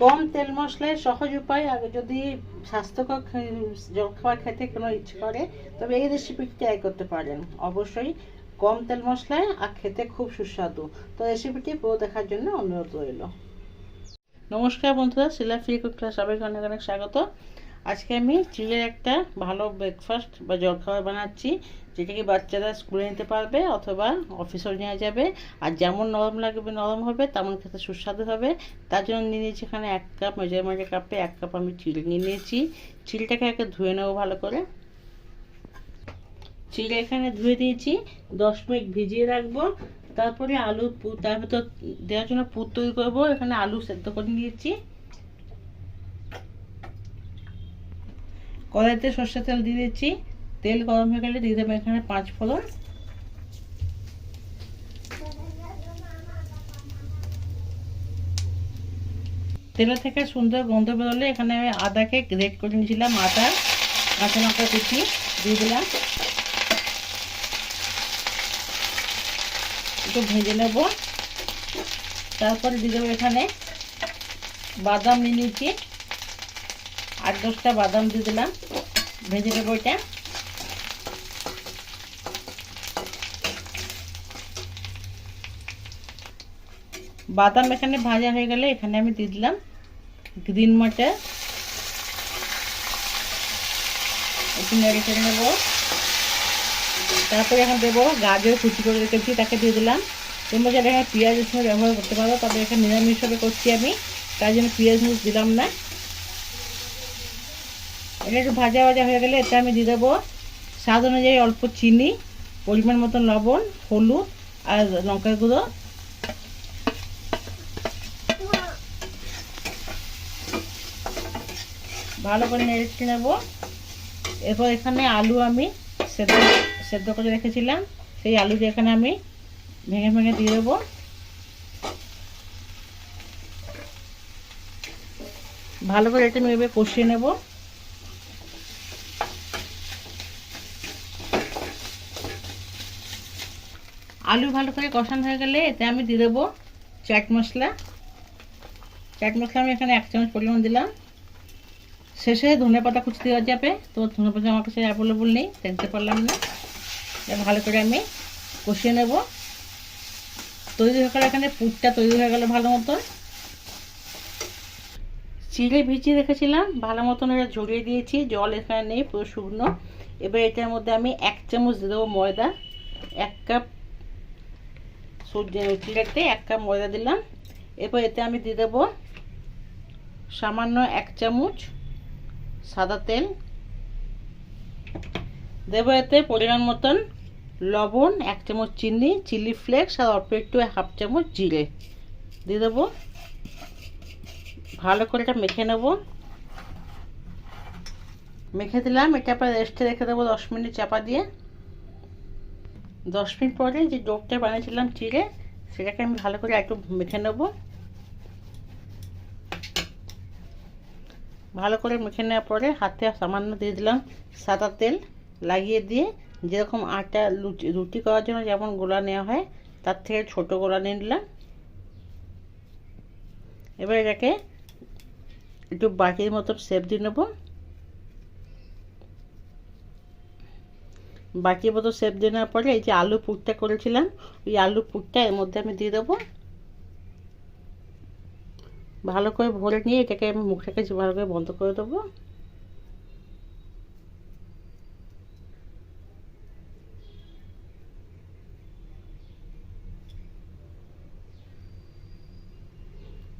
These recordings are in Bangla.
কম তেল মশলায় সহজ উপায়, আগে যদি স্বাস্থ্যকর জলখাবার খেতে কোনো ইচ্ছে করে তবে এই রেসিপিটি ট্রাই করতে পারেন। অবশ্যই কম তেল মশলায় আর খেতে খুব সুস্বাদু। তো রেসিপিটি পুরো দেখার জন্য অনুরোধ রইল। নমস্কার বন্ধুরা, শিলা ফ্রি কুক ক্লাস সবাইকে অনেক অনেক স্বাগত। আজকে আমি চিড়ের একটা ভালো ব্রেকফাস্ট বা জলখাবার বানাচ্ছি, যেটা কি বাচ্চারা স্কুলে নিতে পারবে অথবা অফিসেও নেওয়া যাবে। আর যেমন নরম লাগবে নরম হবে, তেমন খেতে সুস্বাদু হবে। তার জন্য নিয়ে নিয়েছি এখানে 1 কাপ, মেজারমেন্টের কাপে 1 কাপ আমি চিড়ে নিয়ে নিয়েছি। চিড়েটাকে একে ধুয়ে নেবো ভালো করে। চিড়ে এখানে ধুয়ে দিয়েছি, 10 মিনিট ভিজিয়ে রাখবো। তারপরে আলু তার ভেতর দেওয়ার জন্য পুর তৈরি করবো। এখানে আলু সেদ্ধ করে নিয়েছি। কড়াইতে সর্ষের তেল দিয়ে দিচ্ছি। তেল গরম হয়ে গেলে দিয়ে দেবো এখানে 5 ফোড়ন। তেলের থেকে সুন্দর গন্ধ বেরোলে এখানে আমি আদাকে গ্রেট করে নিয়েছিলাম, আদা কাঁচা লঙ্কা কুচি দিয়ে দিলাম। একটু ভেজে নেব। তারপরে দিয়ে দেবো এখানে বাদাম নিয়ে নিয়েছি, 8-10টা বাদাম দিয়ে দিলাম। ভেজে নেবো এটা। বাদাম এখানে ভাজা হয়ে গেলে এখানে আমি দিয়ে দিলাম গ্রিন মটর, একটু নেড়ে চেড়ে নেবো। তারপরে এখন দেবো গাজর কুচি করে রেখেছি, তাকে দিয়ে দিলাম। তোমরা যারা এখানে পেঁয়াজ রসুন ব্যবহার করতে পারো, তবে এখানে নিরামিষ হিসাবে করছি আমি, তাই জন্য পেঁয়াজ রসুন দিলাম না। এটা একটু ভাজা ভাজা হয়ে গেলে এতে আমি দিয়ে দেবো স্বাদ অনুযায়ী অল্প চিনি, পরিমাণ মতো লবণ, হলুদ আর লঙ্কার গুঁড়ো। ভালো করে নেড়ে নেব। এরপর এখানে আলু আমি সেদ্ধ করে রেখেছিলাম, সেই আলুটা এখানে আমি ভেঙে ভেঙে দিয়ে দেবো। ভালো করে এটা নেড়ে কষিয়ে নেব। আলু ভালো করে কষানো হয়ে গেলে এতে আমি দিয়ে দেবো চাট মশলা। চাট মশলা আমি এখানে 1 চামচ পরিমাণ দিলাম। শেষে ধনেপাতা কুচি দেওয়া যাবে, তো ধনেপাতা আমার কাছে অ্যাভেলেবল নেই, দিতে পারলাম না। ভালো করে আমি কষিয়ে নেব। তৈরি হয়ে গেলে এখানে পুরটা তৈরি হয়ে গেল ভালো মতন। চিড়ে ভিজিয়ে রেখেছিলাম, ভালো মতন এটা ঝরিয়ে দিয়েছি, জল এখানে নেই, পুরো শুকনো। এবার এটার মধ্যে আমি 1 চামচ দিয়ে দেবো ময়দা। 1 কাপ চিড়েতে 1 কাপ ময়দা দিলাম। এরপর এতে আমি দিয়ে দেবো সামান্য 1 চামচ সাদা তেল। দেবো এতে পরিমাণ মতন লবণ, 1 চামচ চিনি, চিলি ফ্লেক্স আর অল্প একটু 1/2 চামচ জিরে দিয়ে দেবো। ভালো করে এটা মেখে নেব। মেখে দিলাম, এটা পরে রেস্টে রেখে দেবো 10 মিনিট চাপা দিয়ে। 10 মিনিট পরে যে ডোটা বানিয়েছিলাম চিড়ে, সেটাকে আমি ভালো করে একটু মেখে নেব। ভালো করে মেখে নেওয়ার পরে হাতে সামান্য দিয়ে দিলাম সাদা তেল, লাগিয়ে দিয়ে যেরকম আটা রুটি করার জন্য যেমন গোলা নেওয়া হয়, তার থেকে ছোট গোলা নিয়ে নিলাম। এবার এটাকে একটু বাটির মতো শেপ দিয়ে নেব। বাটির মতো শেপ দিয়ে নেওয়ার পরে এই যে আলু পুরটা করেছিলাম, ওই আলু পুরটা এর মধ্যে আমি দিয়ে দেবো। ভালো করে ভরে নিয়ে এটাকে আমি মুখটাকে ভালো করে বন্ধ করে দেবো।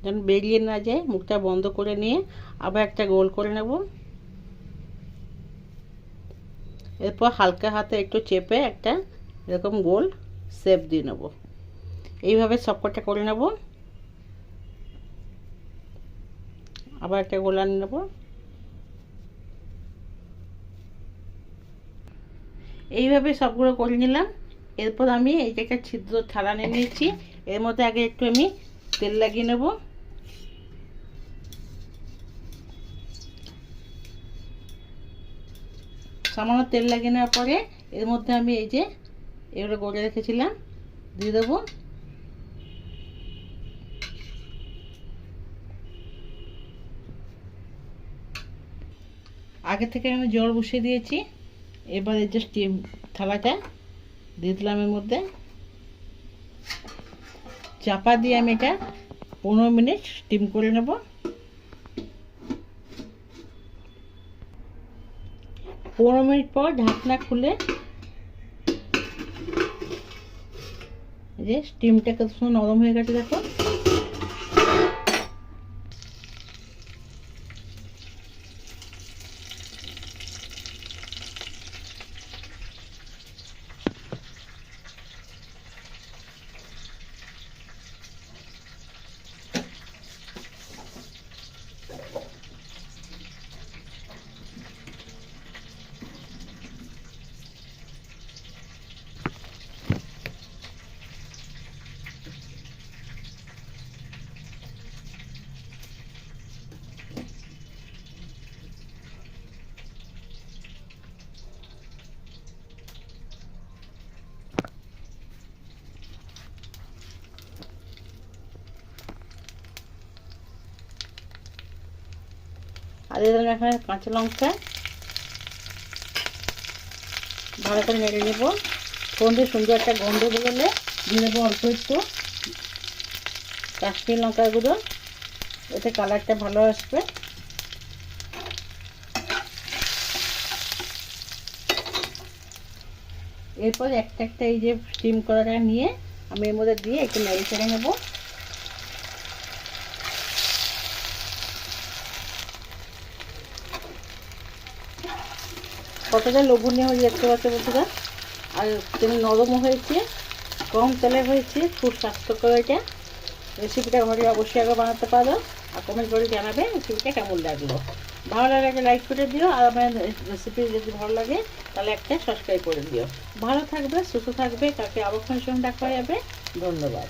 যেন বেরিয়ে না যায়, মুখটা বন্ধ করে নিয়ে আবার একটা গোল করে নেব। এরপর হালকা হাতে একটু চেপে একটা এরকম গোল শেপ দিয়ে নেব। এইভাবে সবকটা করে নেব। আবার একটা গোলা নেব। এইভাবে সবগুলো করে নিলাম। এরপর আমি এইটাকে ছিদ্র থালা নিয়ে নিয়েছি, এর মধ্যে আগে একটু আমি তেল লাগিয়ে নেব। সামান্য তেল লাগিয়ে নেওয়ার পরে এর মধ্যে আমি এই যে এগুলো গড়ে রেখেছিলাম দিয়ে দেবো। আগে থেকে আমি জল বসিয়ে দিয়েছি। এবার এই যে স্টিম থালাটা দিয়ে দিলাম এর মধ্যে। চাপা দিয়ে আমি এটা 15 মিনিট স্টিম করে নেব। 15 মিনিট পর ঢাকনা খুলে এই যে স্টিমটা কত সুন্দর নরম হয়ে গেছে দেখো। আর দিলাম এখানে কাঁচা লঙ্কা, ভালো করে নেড়ে নেবো। ফোড়নটি সুন্দর একটা গন্ধ বেরোলে দিয়ে দেবো অল্প একটু কাশ্মীর লঙ্কার গুঁড়ো, এতে কালারটা ভালো আসবে। এরপর একটা একটা এই যে স্টিম করাটা নিয়ে আমি এর মধ্যে দিয়ে একটু নেড়ে চেড়ে নেবো। কতটা লোভনীয় হয়ে দেখতে পাচ্ছ বন্ধুরা, আর তেল নরমও হয়েছে, কম তেলে হয়েছে, খুব স্বাস্থ্যকর। এটা রেসিপিটা ঘরে অবশ্যই আগে বানাতে পারো, আর কমেন্ট করে জানাবে রেসিপিটা কেমন লাগলো। ভালো লাগলে একটা লাইক করে দিও, আর আমার রেসিপি যদি ভালো লাগে তাহলে একটা সাবস্ক্রাইব করে দিও। ভালো থাকবে, সুস্থ থাকবে, কাকে আবার সঙ্গে দেখা যাবে। ধন্যবাদ।